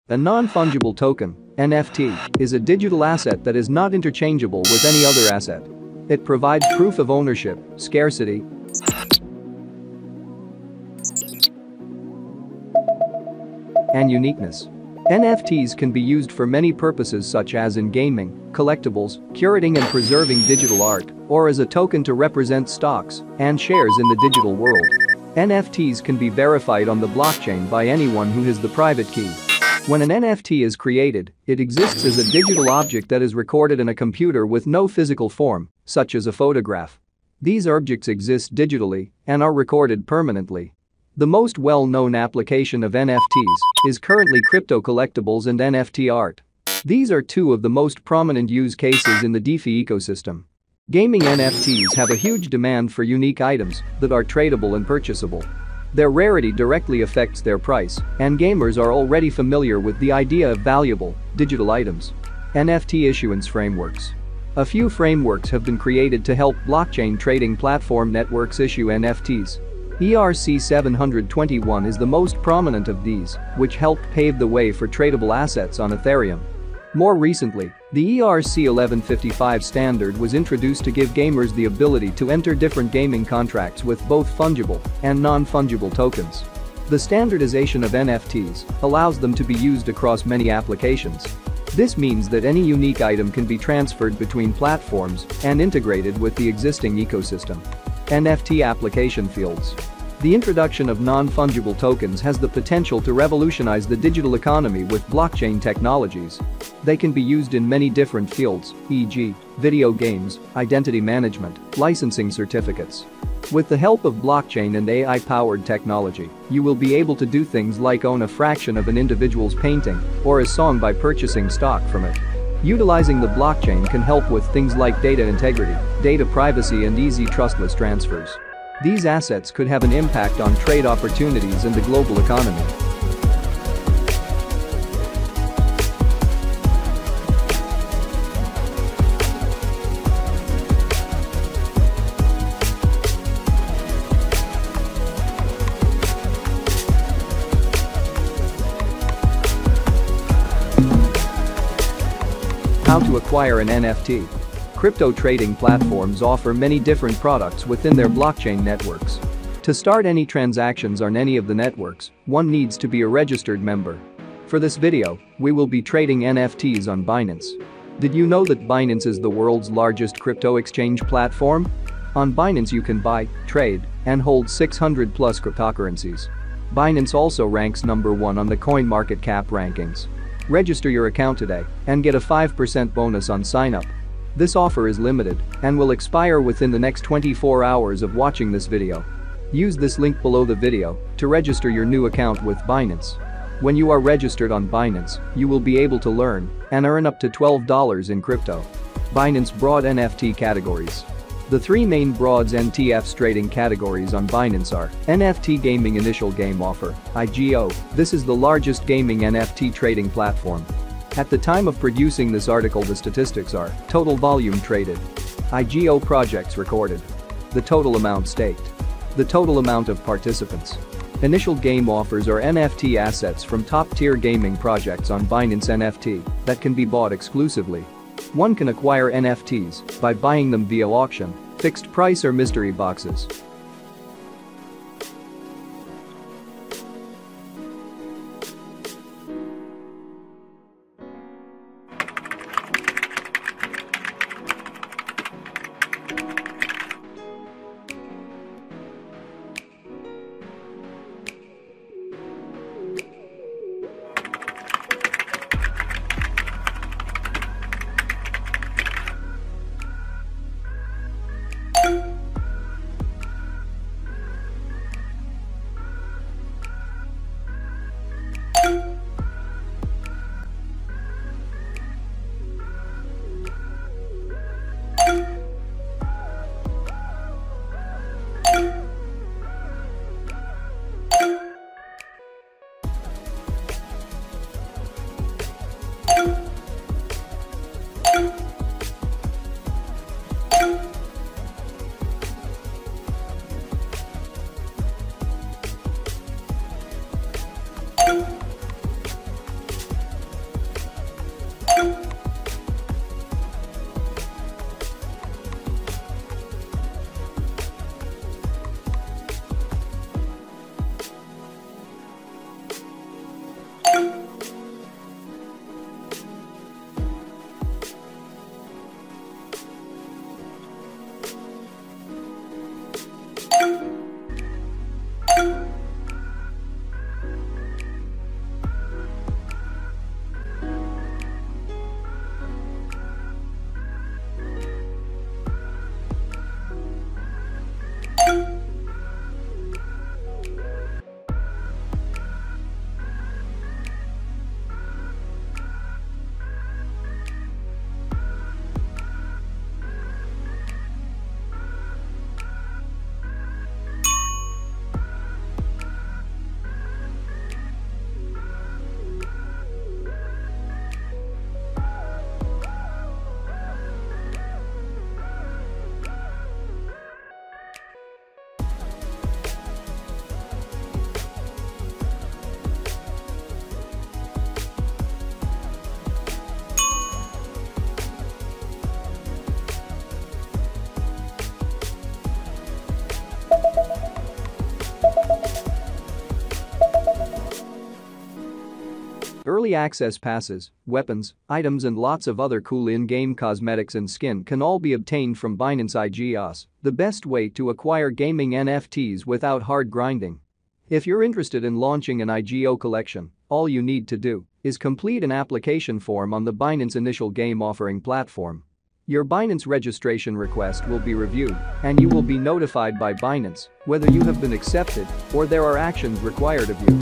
A non-fungible token, NFT, is a digital asset that is not interchangeable with any other asset. It provides proof of ownership, scarcity, and uniqueness. NFTs can be used for many purposes such as in gaming, collectibles, curating and preserving digital art, or as a token to represent stocks and shares in the digital world. NFTs can be verified on the blockchain by anyone who has the private key. When an NFT is created, it exists as a digital object that is recorded in a computer with no physical form, such as a photograph. These objects exist digitally and are recorded permanently. The most well-known application of NFTs is currently crypto collectibles and NFT art. These are two of the most prominent use cases in the DeFi ecosystem. Gaming NFTs have a huge demand for unique items that are tradable and purchasable. Their rarity directly affects their price, and gamers are already familiar with the idea of valuable, digital items. NFT issuance frameworks. A few frameworks have been created to help blockchain trading platform networks issue NFTs. ERC-721 is the most prominent of these, which helped pave the way for tradable assets on Ethereum. More recently, the ERC-1155 standard was introduced to give gamers the ability to enter different gaming contracts with both fungible and non-fungible tokens. The standardization of NFTs allows them to be used across many applications. This means that any unique item can be transferred between platforms and integrated with the existing ecosystem. NFT application fields. The introduction of non-fungible tokens has the potential to revolutionize the digital economy with blockchain technologies. They can be used in many different fields, e.g., video games, identity management, licensing certificates. With the help of blockchain and AI-powered technology, you will be able to do things like own a fraction of an individual's painting or a song by purchasing stock from it. Utilizing the blockchain can help with things like data integrity, data privacy and easy trustless transfers. These assets could have an impact on trade opportunities and the global economy. How to acquire an NFT. Crypto trading platforms offer many different products within their blockchain networks. To start any transactions on any of the networks, one needs to be a registered member. For this video, we will be trading NFTs on Binance. Did you know that Binance is the world's largest crypto exchange platform? On Binance you can buy, trade, and hold 600 plus cryptocurrencies. Binance also ranks #1 on the CoinMarketCap rankings. Register your account today and get a 5% bonus on sign-up. This offer is limited and will expire within the next 24 hours of watching this video. Use this link below the video to register your new account with Binance. When you are registered on Binance, you will be able to learn and earn up to $12 in crypto. Binance broad NFT categories. The three main broads NTFs trading categories on Binance are NFT Gaming Initial Game Offer, IGO. This is the largest gaming NFT trading platform. At the time of producing this article, the statistics are total volume traded, IGO projects recorded, the total amount staked, the total amount of participants. Initial game offers are NFT assets from top-tier gaming projects on Binance NFT that can be bought exclusively. One can acquire NFTs by buying them via auction, fixed price or mystery boxes. Early access passes, weapons, items and lots of other cool in-game cosmetics and skin can all be obtained from Binance IGOs, the best way to acquire gaming NFTs without hard grinding. If you're interested in launching an IGO collection, all you need to do is complete an application form on the Binance initial game offering platform. Your Binance registration request will be reviewed, and you will be notified by Binance whether you have been accepted or there are actions required of you.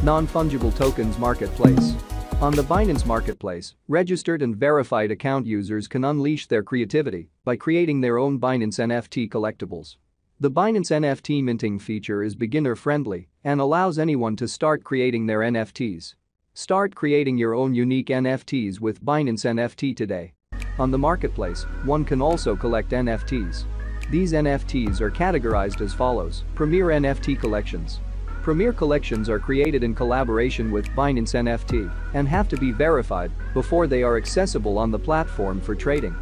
Non-fungible tokens marketplace. On the Binance marketplace, registered and verified account users can unleash their creativity by creating their own Binance NFT collectibles. The Binance NFT minting feature is beginner-friendly and allows anyone to start creating their NFTs. Start creating your own unique NFTs with Binance NFT today. On the marketplace, one can also collect NFTs. These NFTs are categorized as follows: Premier NFT collections. Premier collections are created in collaboration with Binance NFT and have to be verified before they are accessible on the platform for trading.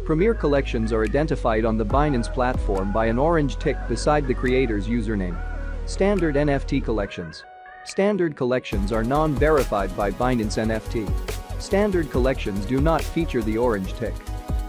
Premier collections are identified on the Binance platform by an orange tick beside the creator's username. Standard NFT collections. Standard collections are non-verified by Binance NFT. Standard collections do not feature the orange tick.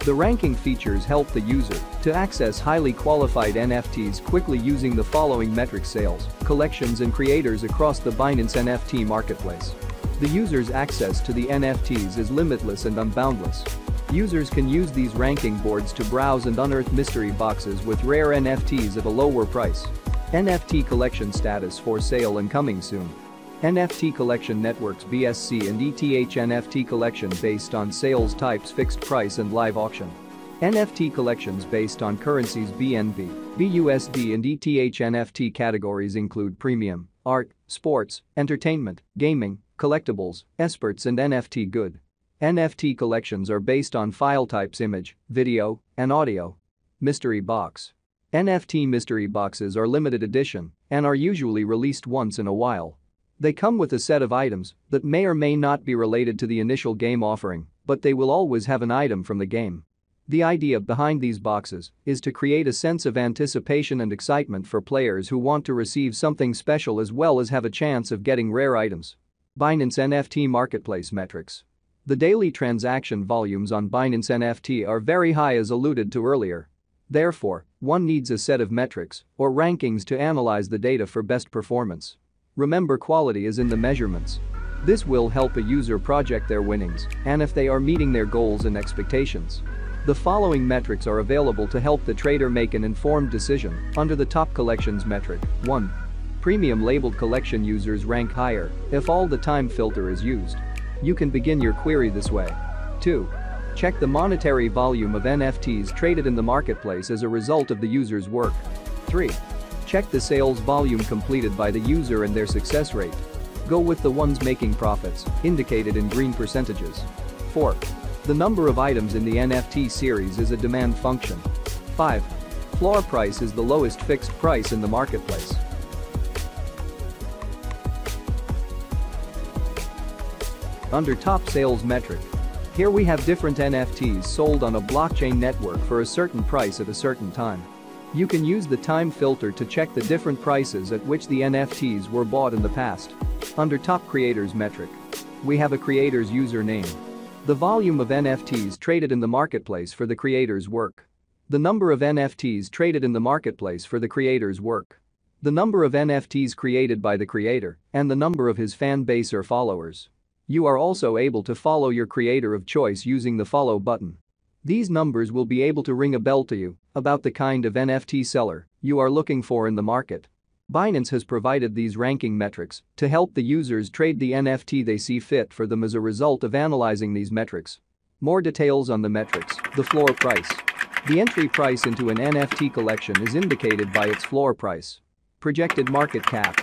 The ranking features help the user to access highly qualified NFTs quickly using the following metrics: sales, collections and creators across the Binance NFT marketplace. The user's access to the NFTs is limitless and unboundless. Users can use these ranking boards to browse and unearth mystery boxes with rare NFTs at a lower price. NFT collection status for sale and coming soon. NFT collection networks BSC and ETH NFT collection based on sales types, fixed price and live auction. NFT collections based on currencies BNB, BUSD and ETH NFT categories include premium, art, sports, entertainment, gaming, collectibles, esports and NFT good. NFT collections are based on file types image, video, and audio. Mystery box. NFT mystery boxes are limited edition and are usually released once in a while. They come with a set of items that may or may not be related to the initial game offering, but they will always have an item from the game. The idea behind these boxes is to create a sense of anticipation and excitement for players who want to receive something special as well as have a chance of getting rare items. Binance NFT marketplace metrics. The daily transaction volumes on Binance NFT are very high as alluded to earlier. Therefore, one needs a set of metrics or rankings to analyze the data for best performance. Remember, quality is in the measurements. This will help a user project their winnings and if they are meeting their goals and expectations. The following metrics are available to help the trader make an informed decision under the top collections metric. 1. Premium labeled collection users rank higher if all the time filter is used. You can begin your query this way. 2. Check the monetary volume of NFTs traded in the marketplace as a result of the user's work. 3. Check the sales volume completed by the user and their success rate. Go with the ones making profits, indicated in green percentages. 4. The number of items in the NFT series is a demand function. 5. Floor price is the lowest fixed price in the marketplace. Under top sales metric. Here we have different NFTs sold on a blockchain network for a certain price at a certain time. You can use the time filter to check the different prices at which the NFTs were bought in the past. Under top creators metric. We have a creator's username. The volume of NFTs traded in the marketplace for the creator's work. The number of NFTs traded in the marketplace for the creator's work. The number of NFTs created by the creator and the number of his fan base or followers. You are also able to follow your creator of choice using the follow button. These numbers will be able to ring a bell to you about the kind of NFT seller you are looking for in the market. Binance has provided these ranking metrics to help the users trade the NFT they see fit for them as a result of analyzing these metrics. More details on the metrics. The floor price. The entry price into an NFT collection is indicated by its floor price. Projected market cap.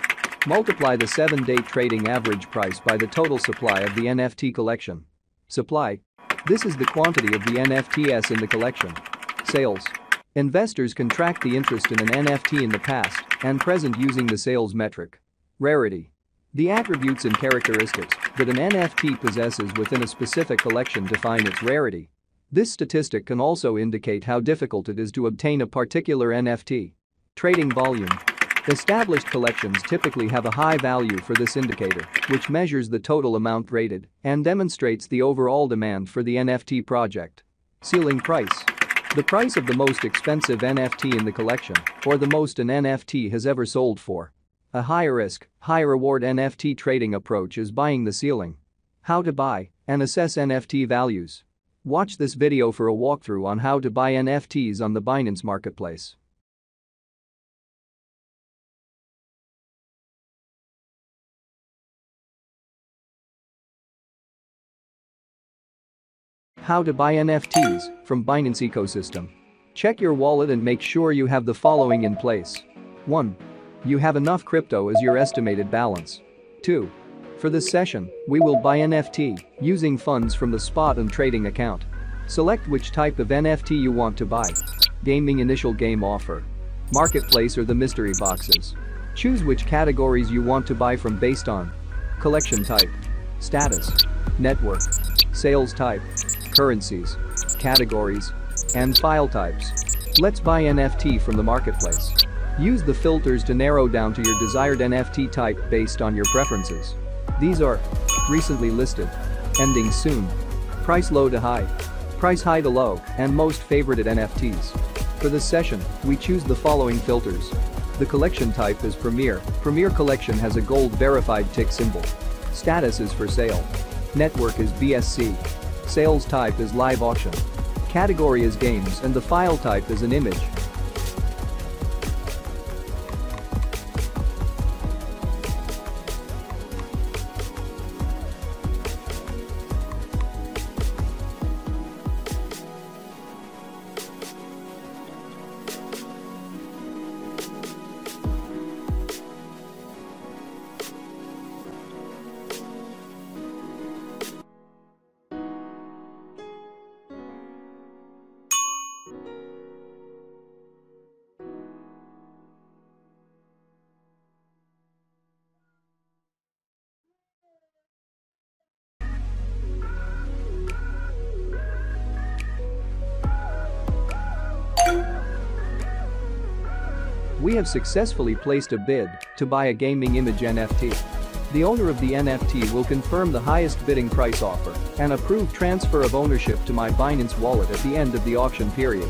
Multiply the 7-day trading average price by the total supply of the NFT collection. Supply. This is the quantity of the NFTs in the collection. Sales. Investors can track the interest in an NFT in the past and present using the sales metric. Rarity. The attributes and characteristics that an NFT possesses within a specific collection define its rarity. This statistic can also indicate how difficult it is to obtain a particular NFT. Trading volume. Established collections typically have a high value for this indicator, which measures the total amount rated and demonstrates the overall demand for the NFT project. Ceiling price. The price of the most expensive NFT in the collection, or the most an NFT has ever sold for. A high-risk, high-reward NFT trading approach is buying the ceiling. How to buy and assess NFT values. Watch this video for a walkthrough on how to buy NFTs on the Binance marketplace. How to buy NFTs from Binance ecosystem. Check your wallet and make sure you have the following in place. 1. You have enough crypto as your estimated balance. 2. For this session, we will buy NFT using funds from the spot and trading account. Select which type of NFT you want to buy. Gaming initial game offer. Marketplace or the mystery boxes. Choose which categories you want to buy from based on collection type, status, network, sales type, currencies, categories, and file types. Let's buy NFT from the marketplace. Use the filters to narrow down to your desired NFT type based on your preferences. These are recently listed, ending soon, price low to high, price high to low, and most favorited NFTs. For this session, we choose the following filters. The collection type is Premier. Premier collection has a gold verified tick symbol. Status is for sale. Network is BSC. Sales type is live auction. Category is games and the file type is an image. We have successfully placed a bid to buy a gaming image NFT. The owner of the NFT will confirm the highest bidding price offer and approve transfer of ownership to my Binance wallet at the end of the auction period.